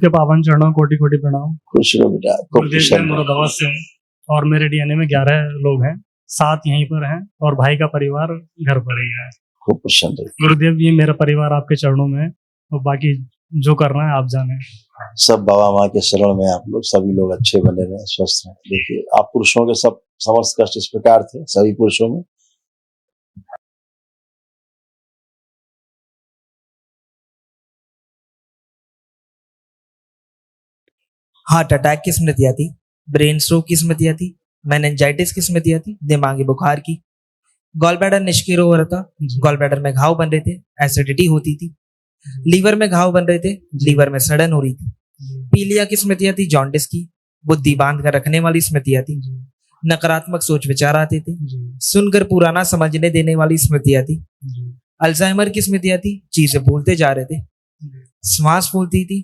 आपके पावन चरणों कोटि कोटि प्रणाम। खुश रहो बेटा, खूब गुरुदेव खुश मैं रहो। मुरादाबाद से हूँ और मेरे डीएनए में 11 लोग हैं, 7 यहीं पर हैं और भाई का परिवार घर पर ही है। खूब प्रसन्न रहो। गुरुदेव ये मेरा परिवार आपके चरणों में है और बाकी जो करना है आप जाने। सब बाबा माँ के शरण में आप लोग सभी लोग अच्छे बने रहे, स्वस्थ रहे। देखिए आप पुरुषों के सब समस्त कष्ट इस प्रकार थे सभी पुरुषों में। हार्ट अटैक की स्मृतियां थी, ब्रेन स्ट्रोक की स्मृतियां थी, मेनिंजाइटिस की स्मृतियां थी, दिमागी बुखार की, गॉल ब्लैडर निष्क्रिय हो रहा था, गॉल ब्लैडर में घाव बन रहे थे, एसिडिटी होती थी, लीवर में घाव बन रहे थे, लीवर में सड़न हो रही थी, पीलिया की स्मृतियां थी, जॉन्डिस की, बुद्धि बांध कर रखने वाली स्मृतियां थी, नकारात्मक सोच विचार आते थे, सुनकर पुराना समझने देने वाली स्मृतियां थी, अल्जाइमर की स्मृतियां थी, चीजें भूलते जा रहे थे, श्वास फूलती थी,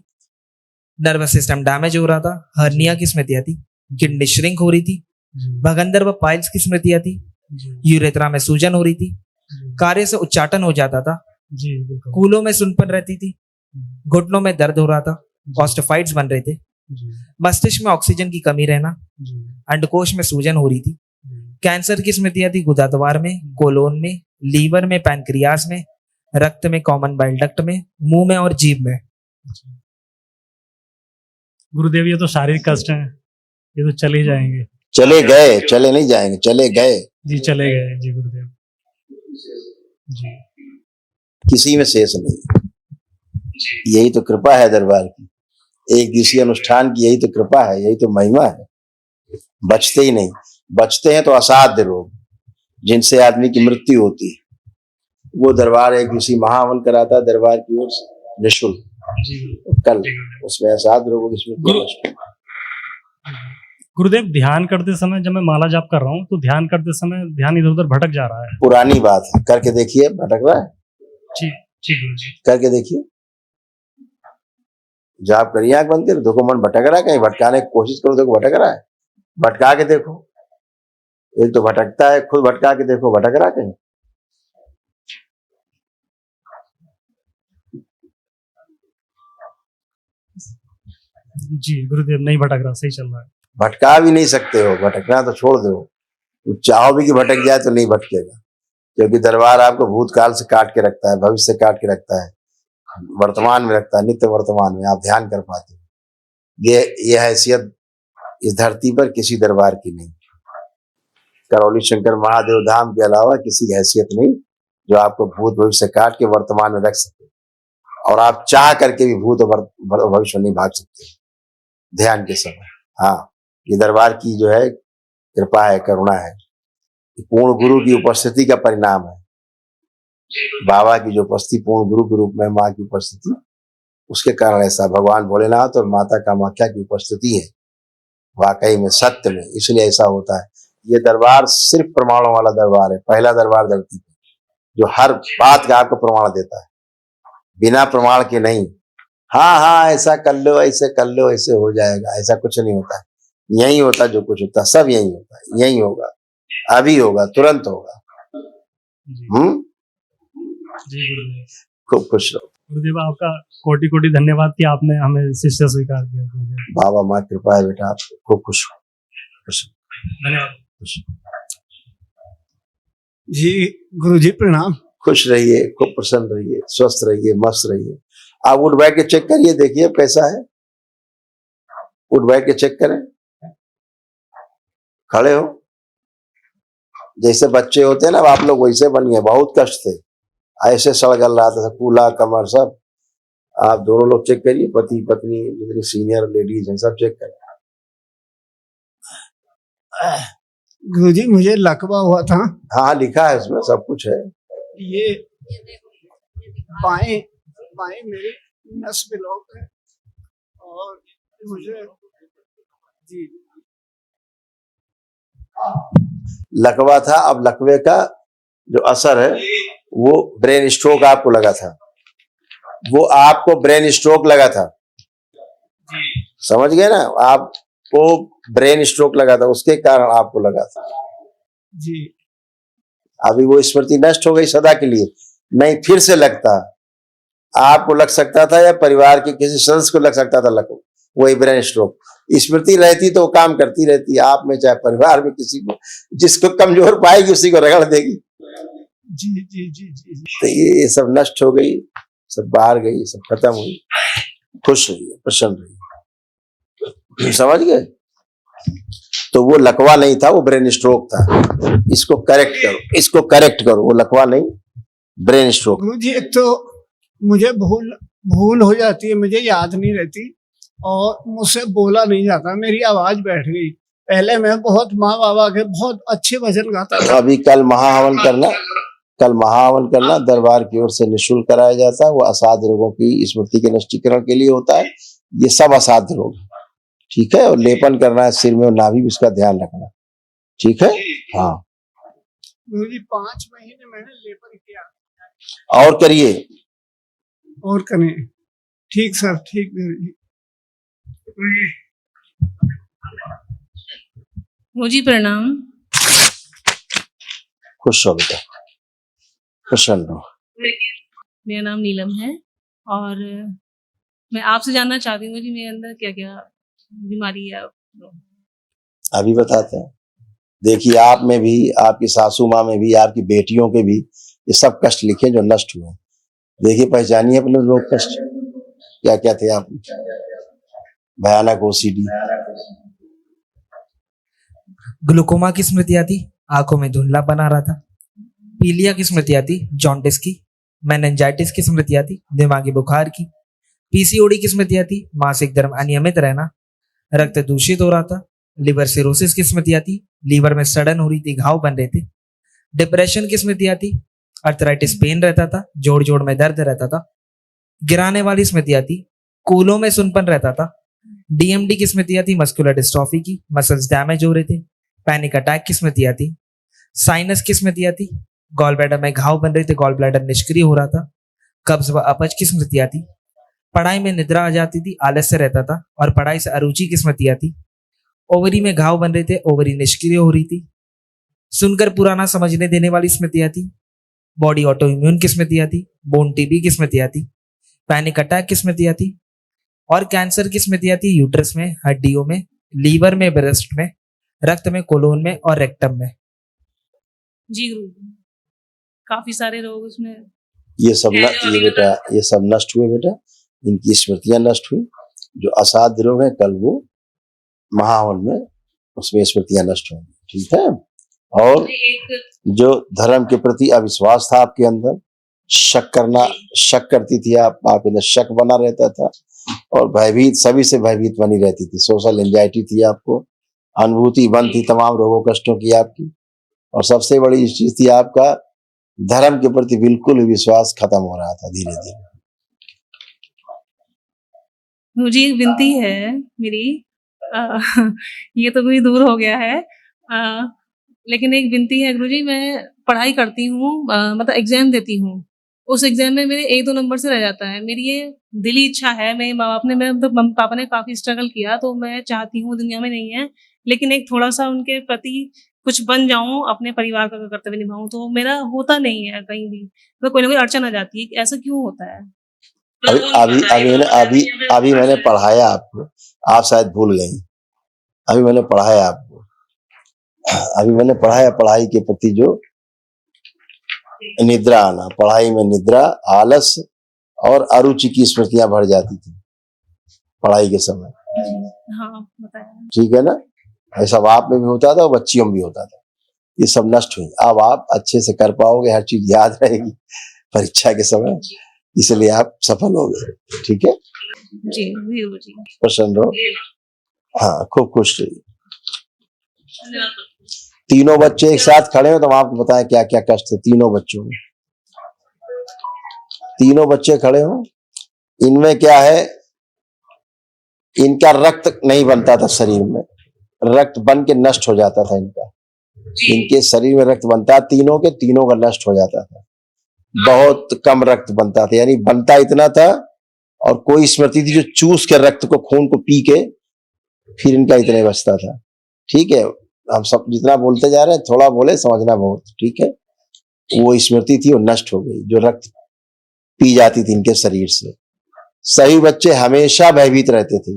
नर्वस सिस्टम डैमेज हो रहा था, हर्निया की स्मृतियां थी, किडनी श्रिंक हो रही थी, भगंदर व पाइल्स की स्मृतियां थी, यूरेथ्रा में सूजन हो रही थी, कार्य से उच्चाटन हो जाता था, कूलों में सुनपन रहती थी, घुटनों में दर्द हो रहा था, ऑस्टियोफाइट्स बन रहे थे, मस्तिष्क में ऑक्सीजन की कमी रहना, अंडकोश में सूजन हो रही थी, कैंसर की स्मृतियां थी, गुदाद्वार में, कोलोन में, लीवर में, पैनक्रियास में, रक्त में, कॉमन बाइल डक्ट में, मुंह में और जीभ में। गुरुदेव ये तो शारीरिक कष्ट हैं, ये तो चले जाएंगे। चले गए, चले नहीं जाएंगे, चले गए जी चले गए जी गुरुदेव जी। किसी में शेष नहीं। यही तो कृपा है दरबार की, एक दिवसीय अनुष्ठान की यही तो कृपा है, यही तो महिमा है। बचते ही नहीं, बचते हैं तो असाध्य रोग जिनसे आदमी की मृत्यु होती है, वो दरबार एक दिवसीय महावन कराता है दरबार की ओर से निःशुल्क। कल उसमें असाध्य रोगों की स्मृति। गुरुदेव ध्यान करते समय जब मैं माला जाप कर रहा हूँ तो ध्यान करते समय ध्यान इधर उधर भटक जा रहा है। पुरानी बात है, करके देखिए भटक रहा है। जी जी गुरु जी। करके देखिए, जाप करिए आंख बंद कर, देखो मन भटक रहा है, कहीं भटकाने की कोशिश करो, देखो भटक रहा है, भटका के देखो। एक तो भटकता है, खुद भटका के देखो भटक रहा है कहीं। जी गुरुदेव नहीं भटक रहा, सही चल रहा है। भटका भी नहीं सकते हो, भटकना तो छोड़ दो, चाहो भी कि भटक जाए तो नहीं भटकेगा, क्योंकि दरबार आपको भूतकाल से काट के रखता है, भविष्य से काट के रखता है, वर्तमान में रखता है, नित्य वर्तमान में आप ध्यान कर पाते हो। ये हैसियत इस धरती पर किसी दरबार की नहीं, करौली शंकर महादेव धाम के अलावा किसी की हैसियत नहीं जो आपको भूत भविष्य काट के वर्तमान में रख सके, और आप चाह करके भी भूत भविष्य नहीं भाग सकते ध्यान के समय। हाँ, ये दरबार की जो है कृपा है, करुणा है, पूर्ण गुरु की उपस्थिति का परिणाम है। बाबा की जो उपस्थिति पूर्ण गुरु के रूप में, माँ की उपस्थिति, उसके कारण ऐसा भगवान भोलेनाथ और माता कामाख्या की उपस्थिति है वाकई में, सत्य में, इसलिए ऐसा होता है। ये दरबार सिर्फ प्रमाणों वाला दरबार है, पहला दरबार धरती पे जो हर बात का आपको प्रमाण देता है, बिना प्रमाण के नहीं। हाँ हाँ ऐसा कर लो, ऐसे कर लो, ऐसे हो जाएगा, ऐसा कुछ नहीं होता है। यही होता जो कुछ होता, सब यही होता है, यही होगा, अभी होगा, तुरंत होगा। जी गुरुदेव, खूब खुश रहो। गुरुदेव आपका कोटि कोटि धन्यवाद कि आपने हमें शिष्य स्वीकार किया। गुरुदेव बाबा माँ कृपा है बेटा, आप खूब खुश हो, खुश धन्यवाद। जी गुरु जी प्रणाम। खुश रहिए, खूब प्रसन्न रहिए, स्वस्थ रहिए, मस्त रहिए। आप उठ बैठ के चेक करिए, देखिए कैसा है, उठ बैठ के चेक करें। खड़े हो, जैसे बच्चे होते हैं ना आप लोग, वैसे बनिए। बहुत कष्ट थे, ऐसे सड़गल रहा था, कूला कमर सब। आप दोनों लोग चेक करिए, पति पत्नी जितनी सीनियर लेडीज हैं सब चेक करें। गुरु जी मुझे लकवा हुआ था। हाँ लिखा है उसमें, सब कुछ है। ये बाएं बाएं मेरे नस ब्लॉक है और मुझे जी लकवा था। अब लकवे का जो असर है वो ब्रेन स्ट्रोक आपको लगा था, वो आपको ब्रेन स्ट्रोक लगा था, समझ गए ना, आपको ब्रेन स्ट्रोक लगा था, उसके कारण आपको लगा था जी। अभी वो स्मृति नष्ट हो गई सदा के लिए, नहीं फिर से लगता आपको लग सकता था या परिवार के किसी सदस्य को लग सकता था लकवा, वही ब्रेन स्ट्रोक। स्मृति रहती तो वो काम करती रहती, आप में चाहे परिवार में किसी को, जिसको कमजोर पाएगी उसी को रगड़ देगी। जी जी जी जी जी। तो ये सब नष्ट हो गई, सब बाहर गई, सब खत्म हुई, खुश रही, प्रसन्न रही, समझ गए। तो वो लकवा नहीं था, वो ब्रेन स्ट्रोक था। इसको करेक्ट करो, इसको करेक्ट करो, वो लकवा नहीं, ब्रेन स्ट्रोक। गुरुजी एक तो मुझे भूल हो जाती है, मुझे याद नहीं रहती और मुझसे बोला नहीं जाता, मेरी आवाज बैठ गई। पहले मैं बहुत माँ बाबा के बहुत अच्छे भजन गाता था। अभी कल महाहवन करना, कल महाहवन करना दरबार की ओर से निःशुल्क कराया जाता है। वो असाध्य रोगों की स्मृति के नष्टीकरण के लिए होता है। ये सब असाध्य रोग, ठीक है। और लेपन करना है सिर में और नाभि भी, उसका ध्यान रखना, ठीक है। हाँ गुरुजी 5 महीने मैंने लेपन किया। और करिए, और करें। ठीक सर, ठीक गुरुजी। मुझे प्रणाम। खुश हो बेटा, प्रसन्न हो। मेरा नाम नीलम है और मैं आपसे जानना चाहती हूँ कि मेरे अंदर क्या क्या बीमारी है। अभी बताते हैं। देखिए, आप में भी, आपकी सासू माँ में भी, आपकी बेटियों के भी ये सब कष्ट लिखे जो नष्ट हुए। देखिए, पहचानिए अपने रोग कष्ट क्या क्या थे आप। भयानक ओसीडी, ग्लूकोमा की स्मृति आती, आंखों में धुंधला बना रहा था। पीलिया की स्मृति आती, जॉन्डिस की। मेनिंजाइटिस की स्मृति आती, दिमागी बुखार की। पीसीओडी की स्मृति आती, मासिक धर्म अनियमित रहना। रक्त दूषित हो रहा था। लिवर सिरोसिस की स्मृति आती, लीवर में सड़न हो रही थी, घाव बन रहे थे। डिप्रेशन की स्मृति आती, अर्थराइटिस पेन रहता था, जोड़ जोड़ में दर्द रहता था। गिराने वाली स्मृति आती, कूलों में सुनपन रहता था। डीएमडी की स्मृति आती, मस्कुलर डिस्ट्रॉफी की, मसल्स डैमेज हो रहे थे। पैनिक अटैक की स्मृति आती, साइनस की स्मृति आती, गॉल ब्लैडर में घाव बन रहे थे, गॉल ब्लैडर निष्क्रिय हो रहा था। कब्ज व अपच की स्मृति आती, पढ़ाई में निद्रा आ जाती थी, आलस्य रहता था और पढ़ाई से अरुचि की स्मृति आती। ओवरी में घाव बन रहे थे, ओवरी निष्क्रिय हो रही थी। सुनकर पुराना समझने देने वाली स्मृति आती। बॉडी ऑटो इम्यून की स्मृति आती, बोन टीबी की स्मृति आती, पैनिक अटैक की स्मृति आती और कैंसर की स्मृति आती। यूट्रस में, हड्डियों में, लीवर में, ब्रेस्ट में, रक्त में, कोलोन में और रेक्टम में। जी गुरु, काफी सारे रोग उसमें। ये सब ये बेटा, ये सब नष्ट हुए बेटा, इनकी स्मृतियां नष्ट हुई। जो असाध्य रोग है, कल वो महाहवन में उसमें स्मृतियां नष्ट होंगी, ठीक है। और जो धर्म के प्रति अविश्वास था आपके अंदर, शक करती थी आपके अंदर शक बना रहता था और भयभीत, सभी से भयभीत बनी रहती थी। सोशल एंजाइटी थी आपको, अनुभूति बंद थी तमाम रोगों कष्टों की आपकी। और सबसे बड़ी चीज थी आपका धर्म के प्रति बिल्कुल विश्वास खत्म हो रहा था धीरे धीरे। मुझे एक विनती है मेरी, ये तो कोई दूर हो गया है, लेकिन एक विनती है गुरुजी। मैं पढ़ाई करती हूँ, मतलब एग्जाम देती हूँ, उस एग्जाम में मेरे 1-2 नंबर से रह जाता है। मेरी ये दिली इच्छा है, मेरे माँ बाप ने, मेरे मतलब मम्मी पापा ने काफी स्ट्रगल किया, तो मैं चाहती हूँ, दुनिया में नहीं है, लेकिन एक थोड़ा सा उनके प्रति कुछ बन जाऊं, अपने परिवार का कर्तव्य निभाऊं, तो मेरा होता नहीं है कहीं भी, तो कोई ना कोई अड़चन आ जाती है। ऐसा क्यों होता है? अभी मैंने पढ़ाया आपको, आप शायद भूल गई। अभी मैंने पढ़ाया आपको, अभी मैंने पढ़ाया पढ़ाई के प्रति जो निद्रा आना, पढ़ाई में निद्रा, आलस और अरुचि की स्मृतियां भर जाती थी पढ़ाई के समय। हाँ बताया, ठीक है ना। ऐसा आप में भी होता था और बच्चियों में भी होता था। ये सब नष्ट हुई। अब आप अच्छे से कर पाओगे, हर चीज याद रहेगी परीक्षा के समय, इसलिए आप सफल हो गए, ठीक है जी जी। प्रसन्न रहो, हाँ खूब खुश रहिए। तीनों बच्चे एक साथ खड़े हो तो हम आपको बताएं क्या क्या कष्ट है तीनों बच्चों में। तीनों बच्चे खड़े हो, इनमें क्या है, इनका रक्त नहीं बनता था शरीर में, रक्त बन के नष्ट हो जाता था इनका। इनके शरीर में रक्त बनता, तीनों के तीनों का नष्ट हो जाता था। बहुत कम रक्त बनता था, यानी बनता इतना था और कोई स्मृति थी जो चूस के रक्त को, खून को पी के फिर इनका इतना बचता था। ठीक है, हम सब जितना बोलते जा रहे हैं थोड़ा बोले, समझना बहुत, ठीक है। वो स्मृति थी, वो नष्ट हो गई। जो रक्त पी जाती थी इनके शरीर से। सभी बच्चे हमेशा भयभीत रहते थे,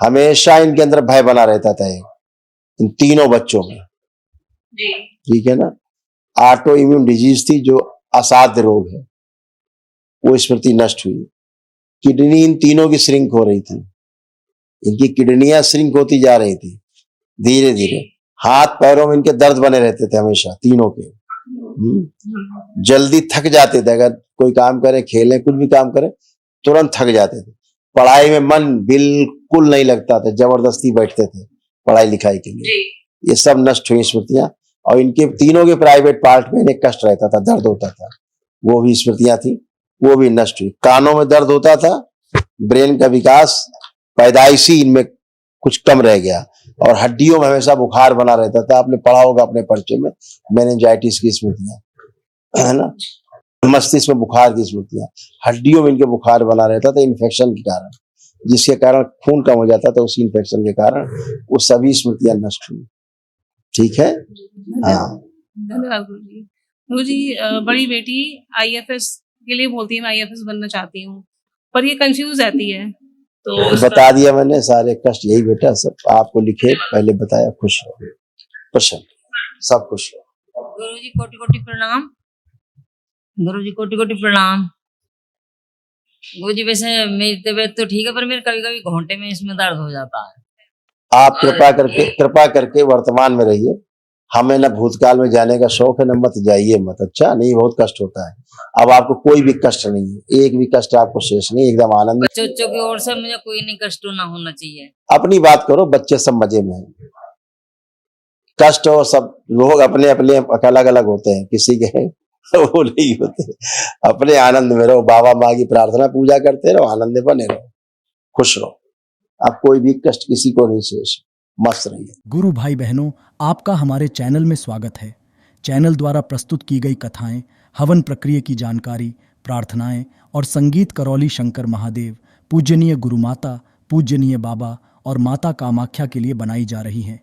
हमेशा इनके अंदर भय बना रहता था इन तीनों बच्चों में। जी ठीक है ना। ऑटो इम्यून डिजीज थी जो असाध्य रोग है, वो स्मृति नष्ट हुई। किडनी इन तीनों की श्रिंक हो रही थी, इनकी किडनियां श्रिंक होती जा रही थी धीरे धीरे। हाथ पैरों में इनके दर्द बने रहते थे हमेशा तीनों के। जल्दी थक जाते थे, अगर कोई काम करे, खेलें, कुछ भी काम करे, तुरंत थक जाते थे। पढ़ाई में मन बिल्कुल नहीं लगता था, जबरदस्ती बैठते थे पढ़ाई लिखाई के लिए। ये सब नष्ट हुई स्मृतियां। और इनके तीनों के प्राइवेट पार्ट में इन्हें कष्ट रहता था, दर्द होता था, वो भी स्मृतियां थी, वो भी नष्ट हुई। कानों में दर्द होता था, ब्रेन का विकास पैदाइशी इनमें कुछ कम रह गया। और हड्डियों में हमेशा बुखार बना रहता था। आपने पढ़ा होगा अपने पर्चे में मेनिंजाइटिस की स्मृतियां, है ना। मस्तिष्क में बुखार की स्मृतियां, हड्डियों में इनके बुखार बना रहता था इन्फेक्शन के कारण, जिसके कारण खून कम हो जाता था। उसी इन्फेक्शन के कारण वो सभी स्मृतियां नष्ट हुई। ठीक है। हाँ धन्यवाद गुरुजी। गुरुजी बड़ी बेटी आईएफएस के लिए बोलती है मैं आईएफएस बनना चाहती हूँ, पर ये कंफ्यूज रहती है। तो बता दिया मैंने, सारे कष्ट यही बेटा सब आपको लिखे, पहले बताया। खुश रहो, प्रसन्न, सब खुश रहो। गुरुजी कोटि कोटि प्रणाम। गुरुजी कोटि कोटि प्रणाम। गुरुजी वैसे मेरी तबीयत तो ठीक है, पर मेरे कभी कभी घोंटे में इसमें दर्द हो जाता है। आप कृपा करके वर्तमान में रहिए। हमें न भूतकाल में जाने का शौक है, न मत जाइए मत। अच्छा नहीं, बहुत कष्ट होता है। अब आपको कोई भी कष्ट नहीं है, एक भी कष्ट आपको शेष नहीं, एकदम आनंद। बच्चों की ओर से मुझे कोई नहीं कष्ट ना होना चाहिए। अपनी बात करो, बच्चे सब मजे में हैं। कष्ट और सब लोग अपने अपने अलग अलग होते हैं, किसी के वो नहीं होते। अपने आनंद में रहो, बाबा माँ की प्रार्थना पूजा करते रहो, आनंद में बने रहो, खुश रहो। अब कोई भी कष्ट किसी को नहीं शेष, मस्त रहिए। गुरु भाई बहनों, आपका हमारे चैनल में स्वागत है। चैनल द्वारा प्रस्तुत की गई कथाएं, हवन प्रक्रिया की जानकारी, प्रार्थनाएं और संगीत करौली शंकर महादेव, पूजनीय गुरु माता, पूजनीय बाबा और माता कामाख्या के लिए बनाई जा रही हैं।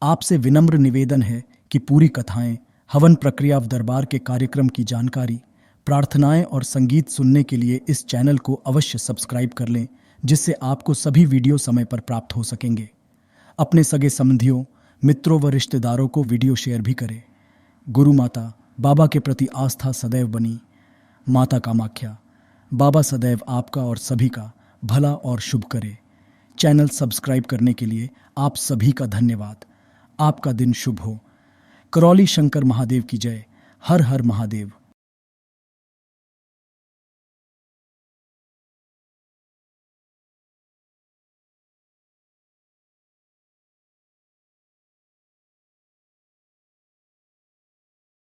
आपसे विनम्र निवेदन है कि पूरी कथाएं, हवन प्रक्रिया दरबार के कार्यक्रम की जानकारी, प्रार्थनाएं और संगीत सुनने के लिए इस चैनल को अवश्य सब्सक्राइब कर लें, जिससे आपको सभी वीडियो समय पर प्राप्त हो सकेंगे। अपने सगे संबंधियों, मित्रों व रिश्तेदारों को वीडियो शेयर भी करें। गुरु माता, बाबा के प्रति आस्था सदैव बनी। माता कामाख्या, बाबा सदैव आपका और सभी का भला और शुभ करे। चैनल सब्सक्राइब करने के लिए आप सभी का धन्यवाद। आपका दिन शुभ हो। करौली शंकर महादेव की जय। हर हर महादेव।